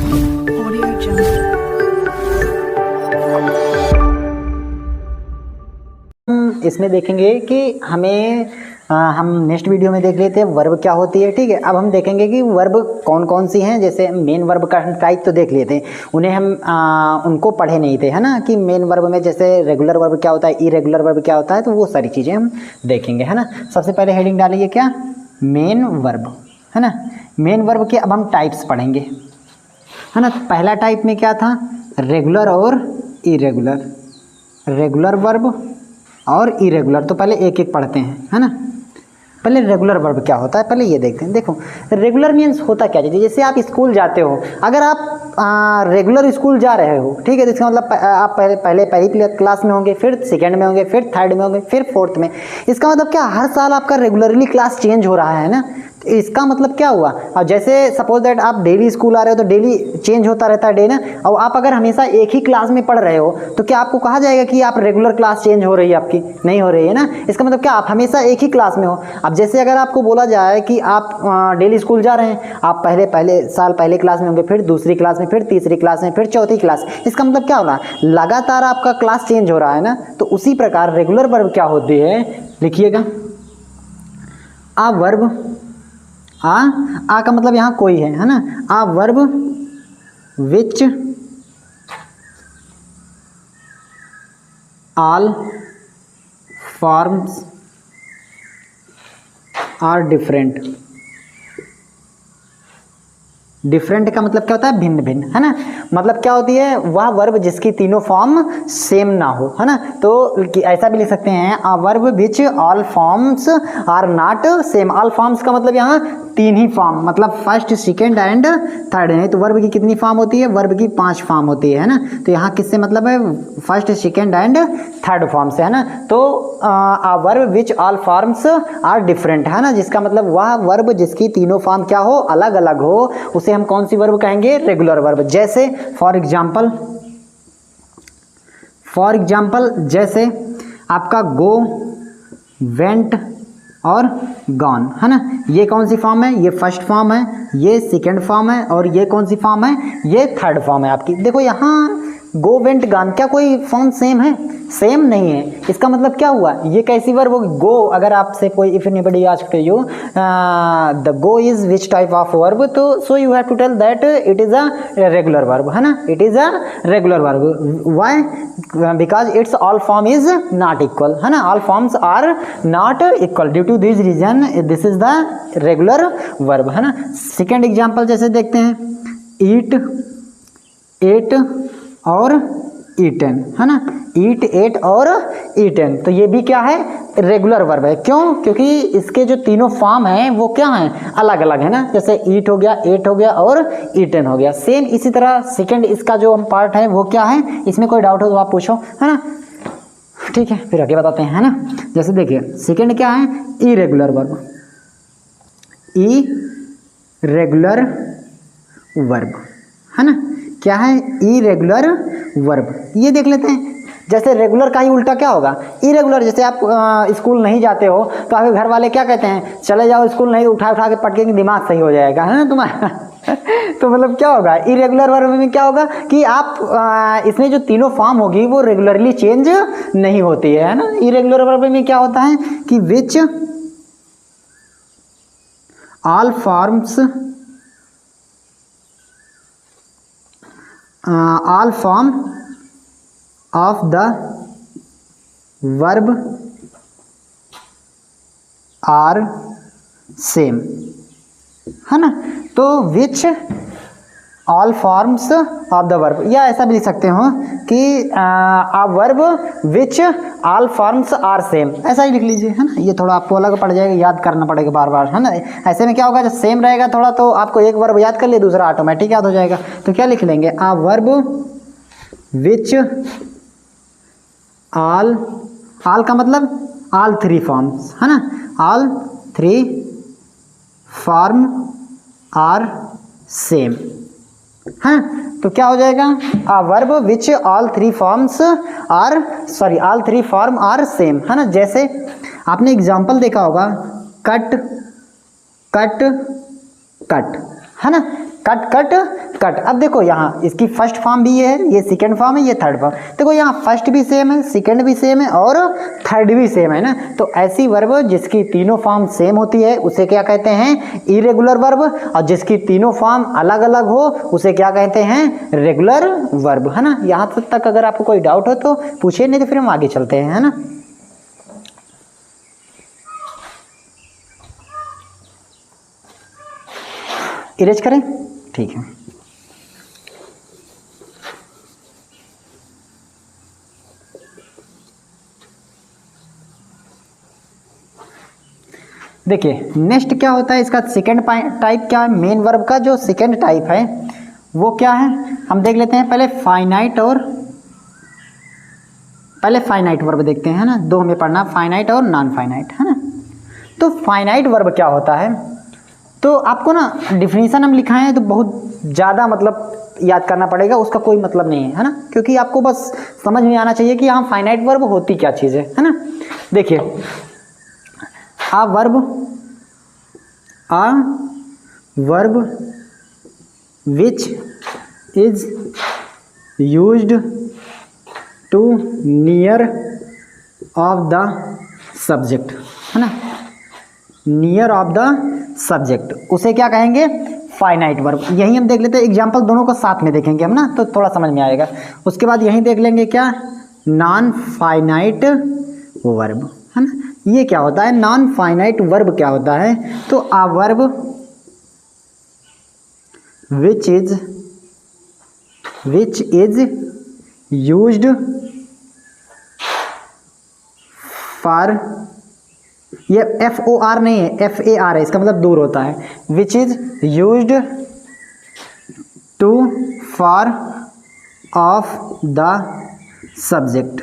Audio Jungle. इसमें देखेंगे कि हम नेक्स्ट वीडियो में देख लेते थे वर्ब क्या होती है। ठीक है, अब हम देखेंगे कि वर्ब कौन कौन सी हैं। जैसे मेन वर्ब का टाइप तो देख लेते हैं, उन्हें हम उनको पढ़े नहीं थे, है ना, कि मेन वर्ब में जैसे रेगुलर वर्ब क्या होता है, इरेगुलर वर्ब क्या होता है, तो वो सारी चीज़ें हम देखेंगे, है ना। सबसे पहले हेडिंग डालिए क्या, मेन वर्ब, है ना। मेन वर्ब के अब हम टाइप्स पढ़ेंगे, है ना। पहला टाइप में क्या था, रेगुलर और इरेगुलर, रेगुलर वर्ब और इरेगुलर। तो पहले एक एक पढ़ते हैं, है ना। पहले रेगुलर वर्ब क्या होता है पहले ये देखते हैं। देखो रेगुलर मीन्स होता क्या है, जैसे आप स्कूल जाते हो, अगर आप रेगुलर स्कूल जा रहे हो, ठीक है, तो इसका मतलब आप पहली क्लास में होंगे, फिर सेकंड में होंगे, फिर थर्ड में होंगे, फिर फोर्थ में। इसका मतलब क्या, हर साल आपका रेगुलरली क्लास चेंज हो रहा है ना। तो इसका मतलब क्या हुआ, अब जैसे सपोज दैट आप डेली स्कूल आ रहे हो तो डेली चेंज होता रहता है डे ना। और आप अगर हमेशा एक ही क्लास में पढ़ रहे हो तो क्या आपको कहा जाएगा कि आप रेगुलर क्लास चेंज हो रही है, आपकी नहीं हो रही है ना। इसका मतलब क्या, आप हमेशा एक ही क्लास में हो। अब जैसे अगर आपको बोला जाए कि आप डेली स्कूल जा रहे हैं, आप पहले साल पहले क्लास में होंगे, फिर दूसरी क्लास में, फिर तीसरी क्लास में, फिर चौथी क्लास। इसका मतलब क्या हो रहा है, लगातार आपका क्लास चेंज हो रहा है ना। तो उसी प्रकार रेगुलर वर्ब क्या होती है, लिखिएगा आ वर्ब, आ का मतलब यहाँ कोई है ना। A verb which all forms are different. Different का मतलब क्या होता है, भिन्न भिन्न, है ना। मतलब क्या होती है, वह वर्ब जिसकी तीनों फॉर्म सेम ना हो, है ना। तो ऐसा भी लिख सकते हैं, a verb which all forms are not same. All forms का मतलब यहाँ तीन ही फॉर्म, मतलब फर्स्ट सेकेंड एंड थर्ड है। तो वर्ब की कितनी फॉर्म होती है, वर्ब की 5 फॉर्म होती है ना। तो यहाँ किससे मतलब है, first second and third form से, है ना। तो a verb which all forms are different, है ना, जिसका मतलब वह वर्ब जिसकी तीनों फॉर्म क्या हो, अलग अलग हो, उसे हम कौन सी वर्ब कहेंगे, रेगुलर वर्ब। जैसे फॉर एग्जाम्पल जैसे आपका गो, वेंट और गॉन, है ना। ये कौन सी फॉर्म है, ये फर्स्ट फॉर्म है, ये सेकंड फॉर्म है, और ये कौन सी फॉर्म है, ये थर्ड फॉर्म है आपकी। देखो यहाँ गो, वेंट, गॉन, क्या कोई फॉर्म सेम है, सेम नहीं है। इसका मतलब क्या हुआ, ये कैसी वर्ब होगी, गो। अगर आपसे कोई if anybody asked you the go is which type of verb, तो so you have to tell that it is a regular verb, है ना। It is a regular verb, why, because its all form is not equal, है ना। All forms are not equal, due to this reason this is the regular verb, है ना। Second example जैसे देखते हैं, ईट, eight और ईटन, है ना। ईट, एट और ईटन, तो ये भी क्या है, रेगुलर वर्ब है। क्यों, क्योंकि इसके जो तीनों फॉर्म हैं वो क्या हैं, अलग अलग है ना। जैसे ईट हो गया, एट हो गया और ईटन हो गया। सेम इसी तरह सेकंड इसका जो हम पार्ट है वो क्या है, इसमें कोई डाउट हो तो आप पूछो, है ना। ठीक है, फिर आगे बताते हैं, है ना। जैसे देखिए सेकंड क्या है, इरेगुलर वर्ब, इरेगुलर वर्ब, है ना। क्या है, इरेगुलर वर्ब। ये देख लेते हैं, जैसे रेगुलर का ही उल्टा क्या होगा, इरेगुलर। जैसे आप स्कूल नहीं जाते हो तो आपके घर वाले क्या कहते हैं, चले जाओ स्कूल, नहीं उठा उठा के पटके कि दिमाग सही हो जाएगा, है ना तुम्हारा। तो मतलब क्या होगा, इरेगुलर वर्ब में क्या होगा कि आप इसमें जो तीनों फॉर्म होगी वो रेगुलरली चेंज नहीं होती है ना। इरेगुलर वर्ब में क्या होता है कि विच all forms all form of the verb are same, है ना। तो which all forms of the verb, या ऐसा भी लिख सकते हो कि a verb which all forms are same, ऐसा ही लिख लीजिए, है ना। ये थोड़ा आपको अलग पड़ जाएगा, याद करना पड़ेगा बार बार, है ना। ऐसे में क्या होगा, जब सेम रहेगा थोड़ा तो आपको एक वर्ब याद कर लिए, दूसरा ऑटोमेटिक याद हो जाएगा। तो क्या लिख लेंगे, a verb which all का मतलब all three forms, है ना। all three form are same, हाँ। तो क्या हो जाएगा, a verb which all three forms are all three form are same, है ना। जैसे आपने एग्जांपल देखा होगा, कट, कट, कट, है ना। Cut cut cut. अब देखो यहाँ इसकी फर्स्ट फॉर्म भी ये है, ये सेकंड फॉर्म है, ये थर्ड फॉर्म। देखो यहाँ फर्स्ट भी सेम है, सेकंड भी सेम है और थर्ड भी सेम है ना। तो ऐसी वर्ब जिसकी तीनों फॉर्म सेम होती है उसे क्या कहते हैं, इरेगुलर वर्ब। और जिसकी तीनों फॉर्म अलग अलग हो उसे क्या कहते हैं, रेगुलर वर्ब, है ना। यहाँ तक अगर आपको कोई डाउट हो तो पूछिए, नहीं तो फिर हम आगे चलते हैं, है ना। इरेज करें, ठीक है। देखिए नेक्स्ट क्या होता है, इसका सेकंड टाइप क्या है, मेन वर्ब का जो सेकंड टाइप है वो क्या है, हम देख लेते हैं। पहले फाइनाइट वर्ब देखते हैं, है ना। दो हमें पढ़ना, फाइनाइट और नॉन फाइनाइट, है ना। तो फाइनाइट वर्ब क्या होता है, तो आपको ना डिफिनीशन हम लिखाए हैं तो बहुत ज़्यादा मतलब याद करना पड़ेगा, उसका कोई मतलब नहीं है, है ना। क्योंकि आपको बस समझ में आना चाहिए कि हाँ फाइनाइट वर्ब होती क्या चीज़ है ना। देखिए a verb which is used to near of the subject, है ना। नियर ऑफ द सब्जेक्ट उसे क्या कहेंगे, फाइनाइट वर्ब। यही हम देख लेते हैं एग्जाम्पल, दोनों को साथ में देखेंगे हम ना, तो थोड़ा समझ में आएगा। उसके बाद यही देख लेंगे क्या, नॉन फाइनाइट वर्ब, है ना। ये क्या होता है, नॉन फाइनाइट वर्ब क्या होता है, तो a verb which is used for, ये FOR नहीं है, FAR है, इसका मतलब दूर होता है। Which is used to for of the subject,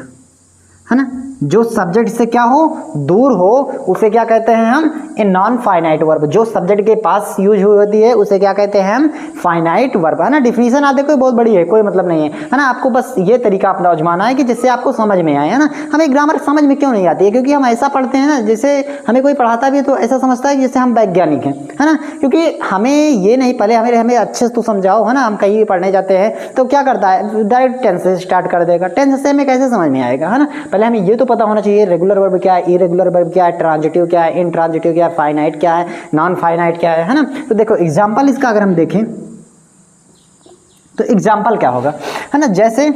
है ना। जो सब्जेक्ट से क्या हो, दूर हो, उसे क्या कहते हैं हम, ए नॉन फाइनाइट वर्ब। जो सब्जेक्ट के पास यूज हुई होती है उसे क्या कहते हैं हम, फाइनाइट वर्ब, है ना। डिफिनीशन आप देखो बहुत बड़ी है, कोई मतलब नहीं है ना। आपको बस ये तरीका अपना आजमाना है कि जिससे आपको समझ में आए, है ना। हमें ग्रामर समझ में क्यों नहीं आती है, क्योंकि हम ऐसा पढ़ते हैं ना, जैसे हमें कोई पढ़ाता भी है तो ऐसा समझता है जैसे हम वैज्ञानिक हैं, है ना। क्योंकि हमें ये नहीं, पहले हमें अच्छे से तो समझाओ, है ना। हम कहीं पढ़ने जाते हैं तो क्या करता है, डायरेक्ट टेंस से स्टार्ट कर देगा, टेंस से हमें कैसे समझ में आएगा, है ना। पहले हमें ये तो पता होना चाहिए रेगुलर वर्ब क्या है, इरेगुलर वर्ब क्या है, ट्रांजिटिव क्या है, इंट्रांजिटिव क्या है, फाइनाइट क्या है, नॉन फाइनाइट क्या है ना। तो देखो एग्जांपल इसका अगर हम देखें तो एग्जांपल क्या होगा, है ना। जैसे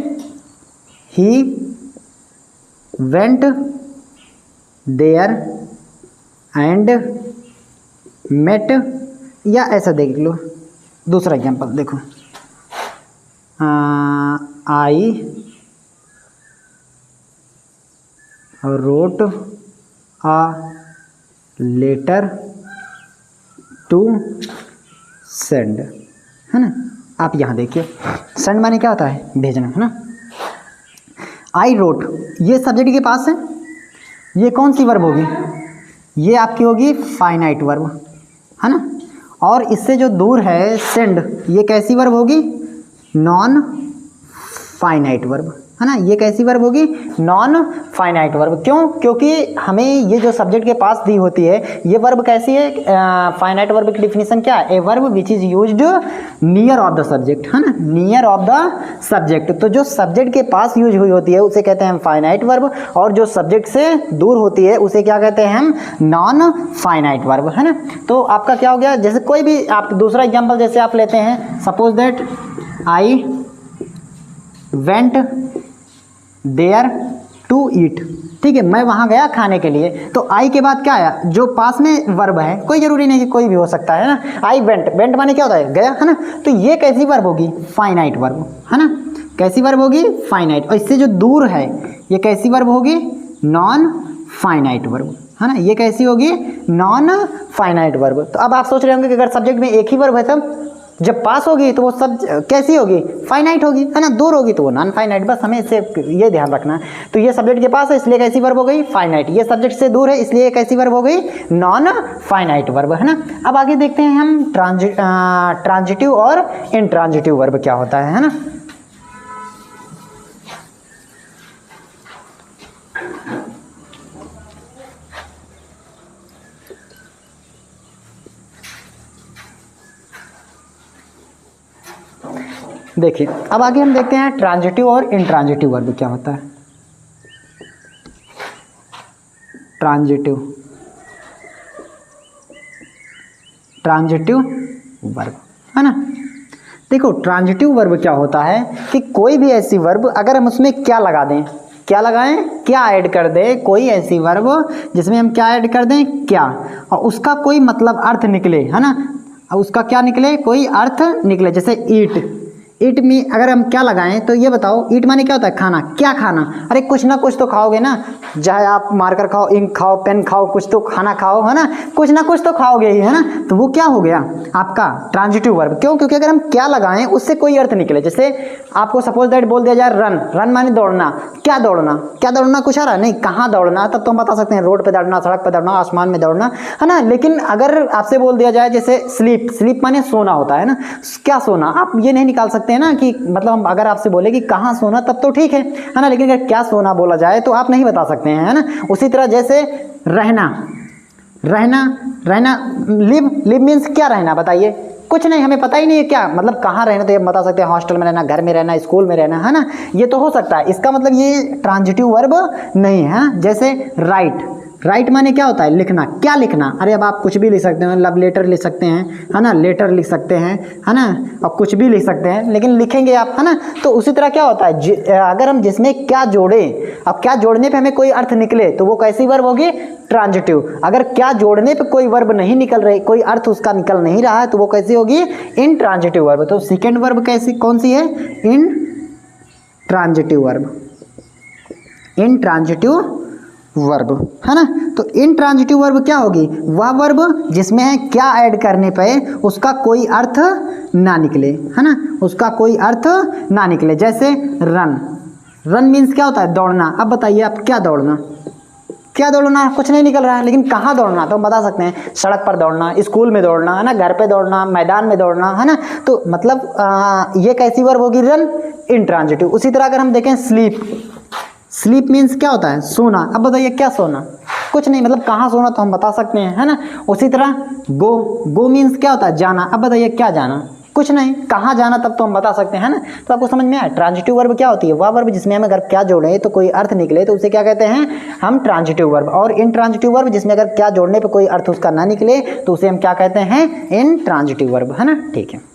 ही वेंट देयर एंड मेट, या ऐसा देख लो। दूसरा एग्जांपल देखो, आई wrote a letter to send, है ना। आप यहाँ देखिए, सेंड माने क्या होता है, भेजना, है ना। आई रोट, ये सब्जेक्ट के पास है, ये कौन सी वर्ब होगी, ये आपकी होगी फाइनाइट वर्ब, है ना। और इससे जो दूर है सेंड, ये कैसी वर्ब होगी, नॉन फाइनाइट वर्ब, है ना। ये कैसी वर्ब होगी, नॉन फाइनाइट वर्ब। क्यों, क्योंकि हमें ये जो सब्जेक्ट के पास दी होती है ये वर्ब कैसी है, फाइनाइट वर्ब की डिफिनीशन क्या है, a verb which is used near of the subject, है ना, नियर ऑफ द सब्जेक्ट। तो जो सब्जेक्ट के पास यूज हुई होती है उसे कहते हैं हम फाइनाइट वर्ब, और जो सब्जेक्ट से दूर होती है उसे क्या कहते हैं हम, नॉन फाइनाइट वर्ब, है ना। तो आपका क्या हो गया, जैसे कोई भी आप दूसरा एग्जाम्पल जैसे आप लेते हैं, suppose that I went there to eat, ठीक है, मैं वहाँ गया खाने के लिए। तो आई के बाद क्या आया, जो पास में वर्ब है, कोई जरूरी नहीं कि कोई भी हो सकता है ना। आई वेंट, वेंट माने क्या होता है, गया, है ना। तो ये कैसी वर्ब होगी, फाइनाइट वर्ब, है ना। कैसी वर्ब होगी, फाइनाइट। और इससे जो दूर है ये कैसी वर्ब होगी, नॉन फाइनाइट वर्ब, है ना। ये कैसी होगी, नॉन फाइनाइट वर्ब। तो अब आप सोच रहे होंगे कि अगर सब्जेक्ट में एक ही वर्ब है तब जब पास होगी तो वो सब कैसी होगी, फाइनाइट होगी, है ना। दूर होगी तो वो नॉन फाइनाइट। बस हमें इससे ये ध्यान रखना है। तो ये सब्जेक्ट के पास है इसलिए कैसी वर्ब हो गई, फाइनाइट। ये सब्जेक्ट से दूर है इसलिए कैसी वर्ब हो गई, नॉन फाइनाइट वर्ब, है ना। अब आगे देखते हैं हम ट्रांजिटिव और इंट्रांजिटिव वर्ब क्या होता है ना। देखिए अब आगे हम देखते हैं ट्रांजिटिव और इंट्रांजिटिव वर्ब क्या होता है। ट्रांजिटिव वर्ब है ना। देखो ट्रांजिटिव वर्ब क्या होता है कि कोई भी ऐसी वर्ब अगर हम उसमें क्या लगा दें, क्या लगाएं, क्या ऐड कर दे, कोई ऐसी वर्ब जिसमें हम क्या ऐड कर दें, क्या, और उसका कोई मतलब अर्थ निकले, है ना, उसका क्या निकले, कोई अर्थ निकले। जैसे ईट, ईट में अगर हम क्या लगाएं तो ये बताओ, ईट माने क्या होता है, खाना। क्या खाना, अरे कुछ ना कुछ तो खाओगे ना, चाहे आप मार्कर खाओ, इंक खाओ, पेन खाओ, कुछ तो खाना खाओ, है ना, कुछ ना कुछ तो खाओगे ही, है ना। तो वो क्या हो गया आपका ट्रांजिटिव वर्ब। क्यों? क्योंकि अगर हम क्या लगाएं उससे कोई अर्थ निकले। जैसे आपको सपोज दैट बोल दिया जाए रन, रन माने दौड़ना। क्या दौड़ना, क्या दौड़ना, कुछ आ रहा नहीं, कहाँ दौड़ना, तब तो हम बता सकते हैं रोड पे दौड़ना, सड़क पे दौड़ना, आसमान में दौड़ना, है ना। लेकिन अगर आपसे बोल दिया जाए जैसे स्लीप, स्लीप माने सोना होता है ना, क्या सोना, आप ये नहीं निकाल सकते हैं ना कि मतलब अगर आपसे बोले कि कहाँ सोना तब तो ठीक है ना, लेकिन अगर क्या सोना बोला जाए तो आप नहीं बता सकते हैं, है ना। उसी तरह जैसे रहना, रहना, रहना, लिव, लिव मीन्स क्या रहना, बताइए, कुछ नहीं, हमें पता ही नहीं है क्या मतलब कहाँ रहना, तो ये बता सकते हैं हॉस्टल में रहना, घर में रहना, स्कूल में रहना, है ना, ये तो हो सकता है। इसका मतलब ये ट्रांजिटिव वर्ब नहीं है। जैसे राइट, राइट माने क्या होता है, लिखना। क्या लिखना, अरे अब आप कुछ भी लिख सकते हैं, लव लेटर लिख सकते हैं, है ना, लेटर लिख सकते हैं, है ना, अब कुछ भी लिख सकते हैं, लेकिन लिखेंगे आप, है ना। तो उसी तरह क्या होता है, अगर हम जिसमें क्या जोड़े, अब क्या जोड़ने पे हमें कोई अर्थ निकले तो वो कैसी वर्ब होगी, ट्रांजिटिव। अगर क्या जोड़ने पे कोई वर्ब नहीं निकल रही, कोई अर्थ उसका निकल नहीं रहा है तो वो कैसी होगी, इन ट्रांजिटिव वर्ब। तो सेकेंड वर्ब कैसी, कौन सी है, इन ट्रांजिटिव वर्ब, इन ट्रांजिटिव वर्ब, है ना। तो इन ट्रांजिटिव वर्ब क्या होगी, वह वर्ब जिसमें है क्या ऐड करने पे उसका कोई अर्थ ना निकले, है ना, उसका कोई अर्थ ना निकले। जैसे रन, रन मीन्स क्या होता है, दौड़ना। अब बताइए आप क्या दौड़ना, क्या दौड़ना, कुछ नहीं निकल रहा है, लेकिन कहाँ दौड़ना तो हम बता सकते हैं, सड़क पर दौड़ना, स्कूल में दौड़ना, है ना, घर पे दौड़ना, मैदान में दौड़ना, है ना। तो मतलब ये कैसी वर्ब होगी, रन, इंट्रांजिटिव। उसी तरह अगर हम देखें स्लीप, स्लीप मीन्स क्या होता है, सोना। अब बताइए क्या सोना, कुछ नहीं, मतलब कहाँ सोना तो हम बता सकते हैं, है ना। उसी तरह गो, गो मीन्स क्या होता है, जाना। अब बताइए क्या जाना, कुछ नहीं, कहाँ जाना तब तो हम बता सकते हैं, है ना। तो आपको समझ में आया ट्रांजिटिव वर्ब क्या होती है, वह वर्ब जिसमें हम अगर क्या जोड़े तो कोई अर्थ निकले तो उसे क्या कहते हैं हम, ट्रांजिटिव वर्ब। और इन ट्रांजिटिव वर्ब जिसमें अगर क्या जोड़ने पर कोई अर्थ उसका ना निकले तो उसे हम क्या कहते हैं, इन ट्रांजिटिव वर्ब, है ना। ठीक है।